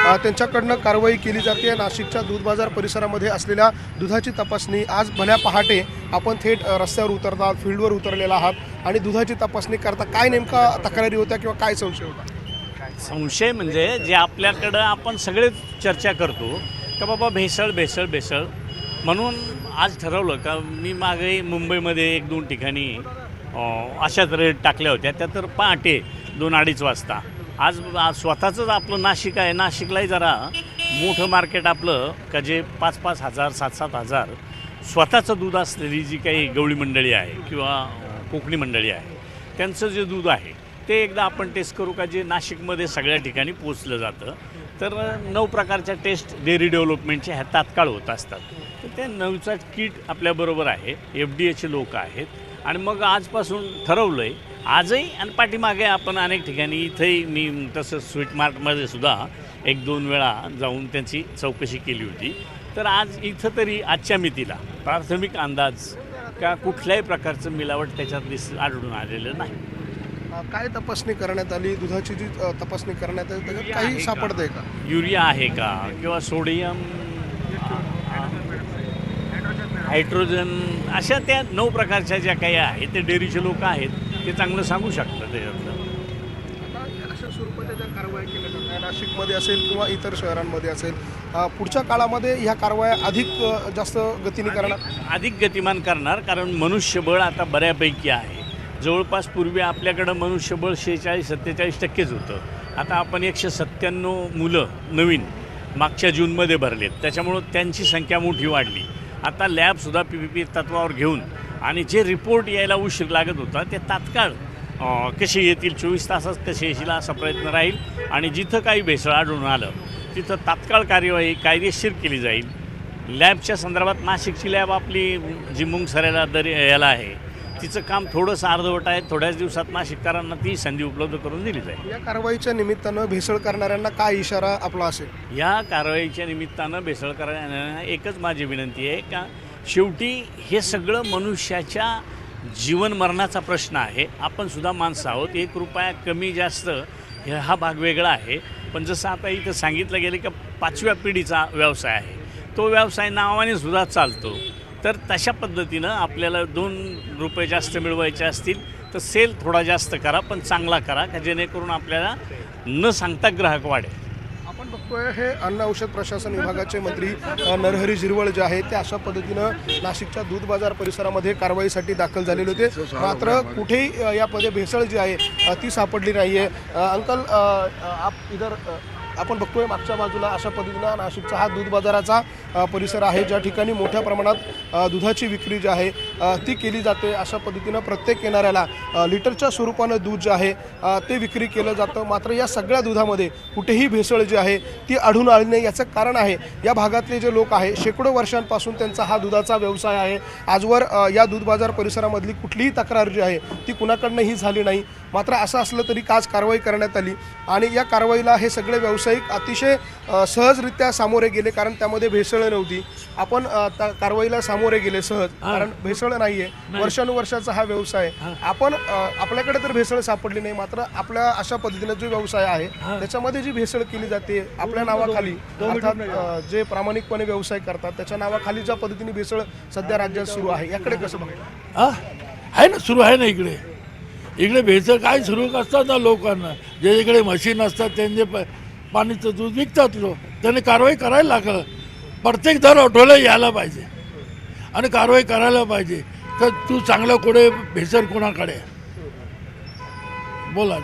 त्यांच्याकडनं कारवाई केली जाते। नाशिकच्या दूध बाजार परिसरामध्ये असलेल्या दुधाची तपासणी आज भल्या पहाटे आपण थेट रस्त्यावर उतरतात, फील्डवर उतरलेला आहात आणि दुधाची तपासणी करता काय नेमका तक्रारी होत्या किंवा काय संशय होता? संशय म्हणजे जे आपल्याकडं आपण सगळेच चर्चा करतो का बाबा भेसळ भेसळ भेसळ, म्हणून आज ठरवलं का मी मागे मुंबईमध्ये 1-2 ठिकाणी अशाच रेट टाकल्या होत्या, त्या तर पहाटे 2-2:30 वाजता। आज स्वतःचंच आपलं नाशिक आहे, नाशिकलाही जरा मोठं मार्केट आपलं का जे 5-5 हजार 7-7 हजार स्वतःचं दूध असलेली जी काही गवळी मंडळी आहे किंवा कोकणी मंडळी आहे त्यांचं जे दूध आहे ते एकदा आपण टेस्ट करू का, जे नाशिकमध्ये सगळ्या ठिकाणी पोचलं जातं। तर 9 प्रकारच्या टेस्ट डेअरी डेव्हलपमेंटच्या ह्या तात्काळ होत असतात। तर ते 9चा किट आपल्याबरोबर आहे, FDA लोक आहेत आणि मग आजपासून ठरवलं आहे आजही आणि पाठीमागे आपण अनेक ठिकाणी इथंही मी तसं स्वीट मार्टमध्ये सुद्धा 1-2 वेळा जाऊन त्यांची चौकशी केली होती। तर आज इथं तरी आजच्या मितीला प्राथमिक अंदाज का कुठल्याही प्रकारचं मिलावट त्याच्यात आढळून आलेलं नाही। काय तपासणी करण्यात आली? दुधाची जी तपासणी करण्यात आली त्याच्यात काही सापडतंय का? युरिया आहे का किंवा सोडियम हायड्रोजन अशा त्या 9 प्रकारच्या ज्या काही आहेत ते डेअरीचे लोक आहेत ते चांगलं सांगू शकतात त्याच्यातलं। अशा स्वरूपाच्या ज्या कारवाया केल्या जात आहेत नाशिकमध्ये असेल किंवा इतर शहरांमध्ये असेल, पुढच्या काळामध्ये ह्या कारवाया अधिक जास्त गतीने करणार, अधिक गतिमान करणार, कारण मनुष्यबळ आता बऱ्यापैकी आहे। जवळपास पूर्वी आपल्याकडं मनुष्यबळ 46-47% होतं, आता आपण 197 मुलं नवीन मागच्या जूनमध्ये भरलेत, त्याच्यामुळं त्यांची संख्या मोठी वाढली। आता लॅबसुद्धा PPP तत्वावर घेऊन आणि जे रिपोर्ट यायला उशीर लागत होता ते तात्काळ कसे येतील 24 तासात कसे येतील असा प्रयत्न राहील आणि जिथं काही भेसळ आढळून आलं तिथं तात्काळ कार्यवाही कायदेशीर केली जाईल। लॅबच्या संदर्भात नाशिकची लॅब आपली जी मुंगसऱ्याला याला आहे तिचं काम थोडंसं अर्धवट आहे, थोड्याच दिवसात नाशिककरांना ती संधी उपलब्ध करून दिली जाईल। या कारवाईच्या निमित्तानं भेसळ करणाऱ्यांना काय इशारा आपला असेल? या कारवाईच्या निमित्तानं भेसळ करणाऱ्यांना एकच माझी विनंती आहे का शेवटी हे सगळं मनुष्याच्या जीवन मरणाचा प्रश्न आहे। आपण सुद्धा माणसं आहोत, 1 रुपया कमी जास्त हा भाग वेगळा आहे, पण जसं आता इथं सांगितलं गेलं की 5व्या पिढीचा व्यवसाय आहे, तो व्यवसाय नावाने सुद्धा चालतो। तर तशा पद्धतीनं आपल्याला 2 रुपये जास्त मिळवायचे असतील तर सेल थोडा जास्त करा, पण चांगला करा का जेणेकरून आपल्याला न सांगता ग्राहक वाढेल। आपण बघतोय हे अन्न औषध प्रशासन विभागाचे मंत्री नरहरी झिरवळ जे आहे ते अशा पद्धतीनं नाशिकच्या दूध बाजार परिसरामध्ये कारवाईसाठी दाखल झालेले होते, मात्र कुठेही यामध्ये भेसळ जी आहे ती सापडली नाही आहे। अंकल आप इधर आपण बघतोय मागच्या बाजूला अशा पद्धतीनं नाशिकचा हा दूध बाजाराचा परिसर आहे, ज्या ठिकाणी मोठ्या प्रमाणात दुधाची विक्री जी आहे ती केली जाते। अशा पद्धतीनं प्रत्येक येणाऱ्याला लिटरच्या स्वरूपानं दूध जे आहे ते विक्री केलं जातं, मात्र या सगळ्या दुधामध्ये कुठेही भेसळ जी आहे ती आढळून आली नाही। याचं कारण आहे या भागातले जे लोक आहे शेकडो वर्षांपासून त्यांचा हा दुधाचा व्यवसाय आहे। आजवर या दूध बाजार परिसरामधली कुठलीही तक्रार जी आहे ती कुणाकडनंही झाली नाही, मात्र असं असलं तरी आज कारवाई करण्यात आली आणि या कारवाईला हे सगळे व्यावसायिक अतिशय सहजरित्या सामोरे गेले, कारण त्यामध्ये भेसळ नव्हती। आपण कारवाईला सामोरे गेले सहज, कारण भेसळ नाही आहे, वर्षानुवर्षाचा हा व्यवसाय। आपण आपल्याकडे तर भेसळ सापडली नाही, मात्र आपल्या अशा पद्धतीने जो व्यवसाय आहे त्याच्यामध्ये जी भेसळ केली जाते आपल्या नावाखाली, अर्थात जे प्रामाणिकपणे व्यवसाय करतात त्याच्या नावाखाली ज्या पद्धतीने भेसळ सध्या राज्यात सुरू आहे, याकडे कसं बघता? आहे ना, सुरू आहे ना इकडे भेसळ काय सुरू असतात ना लोकांना, ज्याच्याकडे मशीन असतात त्यांचे पाणीचं दूध विकतात लोक, त्यांनी कारवाई करायला लागलं। प्रत्येक दर आठवड्याला यायला पाहिजे आणि कारवाई करायला पाहिजे तर तू चांगलं कुठे भेसळ कोणाकडे बोला।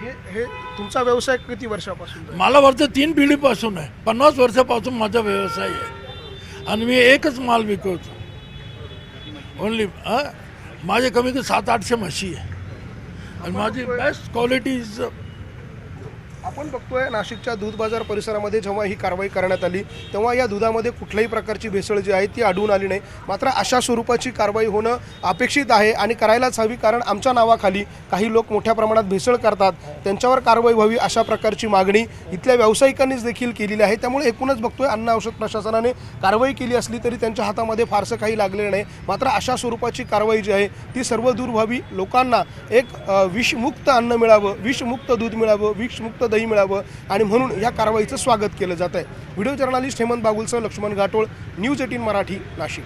हे तुमचा व्यवसाय किती वर्षापासून? मला वाटतं 3 पिढीपासून आहे, 50 वर्षापासून माझा व्यवसाय आहे आणि मी एकच माल विकवतो ओनली। माझे कमी कमी 700-800 म्हशी आहे आणि माझी बेस्ट क्वालिटी इज आपण बघतोय नाशिकच्या दूध बाजार परिसरामध्ये जेव्हा ही कारवाई करण्यात आली तेव्हा या दुधामध्ये कुठल्याही प्रकारची भेसळ जी आहे ती आढळून आली नाही। मात्र अशा स्वरूपाची कारवाई होणं अपेक्षित आहे आणि करायलाच हवी, कारण आमच्या नावाखाली काही लोक मोठ्या प्रमाणात भेसळ करतात, त्यांच्यावर कारवाई व्हावी अशा प्रकारची मागणी इथल्या व्यावसायिकांनीच देखील केलेली आहे। त्यामुळे एकूणच बघतोय अन्न औषध प्रशासनाने कारवाई केली असली तरी त्यांच्या हातामध्ये फारसं काही लागलेलं नाही। मात्र अशा स्वरूपाची कारवाई जी आहे ती सर्व दूर व्हावी, लोकांना एक विषमुक्त अन्न मिळावं, विषमुक्त दूध मिळावं, विषमुक्त दही बळी मिळावं आणि म्हणून या कारवाईचं स्वागत केलं जात आहे. व्हिडिओ जर्नलिस्ट हेमंत बागुलसह लक्ष्मण घाटोळ, न्यूज 18 मराठी, नाशिक.